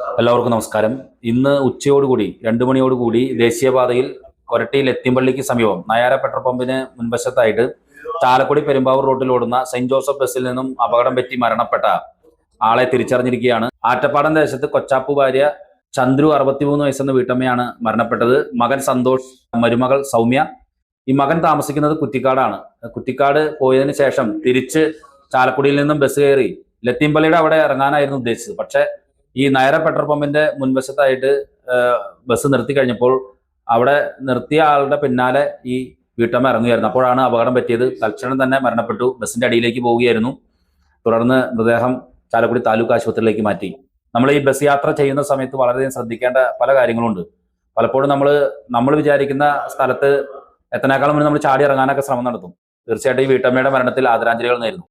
എല്ലാവർക്കും നമസ്കാരം. ഇന്ന് ഉച്ചയോടുകൂടി 2 മണിയോടുകൂടി ദേശീയപാതയിൽ കൊരട്ടി ലത്തിമ്പള്ളിക്ക് സമീപം നയാര പെട്രോൾ പമ്പിന് മുൻവശത്തായിട്ട് ചാലക്കുടി പെരുമ്പാവൂർ റോഡിൽ ഓടുന്ന സെന്റ് ജോസഫ് ബസ്സിൽ നിന്നും അപകടം പറ്റി മരണപ്പെട്ട ആളെ തിരിച്ചറിഞ്ഞിരിക്കുകയാണ്. ആറ്റപ്പാടം ദേശത്ത് കൊച്ചാപ്പു ഭാര്യ ചന്ദ്രു 63 വയസ്സെന്ന വീട്ടമ്മയാണ് മരണപ്പെട്ടത്. മകൻ സന്തോഷ്, മരുമകൾ സൗമ്യ. ഈ മകൻ താമസിക്കുന്നത് കുറ്റിക്കാടാണ്. കുറ്റിക്കാട് പോയതിനു ശേഷം തിരിച്ച് ചാലക്കുടിയിൽ നിന്നും ബസ് കയറി ലത്തിമ്പള്ളിയുടെ അവിടെ ഇറങ്ങാനായിരുന്നു ഉദ്ദേശിച്ചത്. പക്ഷെ ഈ നയര പെട്രോൾ പമ്പിന്റെ മുൻവശത്തായിട്ട് ബസ് നിർത്തി കഴിഞ്ഞപ്പോൾ അവിടെ നിർത്തിയ ആളുടെ പിന്നാലെ ഈ വീട്ടമ്മ ഇറങ്ങുകയായിരുന്നു. അപ്പോഴാണ് അപകടം പറ്റിയത്. തൽക്ഷണം തന്നെ മരണപ്പെട്ടു. ബസ്സിന്റെ അടിയിലേക്ക് പോവുകയായിരുന്നു. തുടർന്ന് മൃതദേഹം ചാലക്കുടി താലൂക്ക് ആശുപത്രിയിലേക്ക് മാറ്റി. നമ്മൾ ഈ ബസ് യാത്ര ചെയ്യുന്ന സമയത്ത് വളരെയധികം ശ്രദ്ധിക്കേണ്ട പല കാര്യങ്ങളുണ്ട്. പലപ്പോഴും നമ്മൾ വിചാരിക്കുന്ന സ്ഥലത്ത് എത്തനേക്കാളും മുന്നേ നമ്മൾ ചാടി ഇറങ്ങാനൊക്കെ ശ്രമം നടത്തും. തീർച്ചയായിട്ടും ഈ വീട്ടമ്മയുടെ മരണത്തിൽ ആദരാഞ്ജലികൾ നേരുന്നു.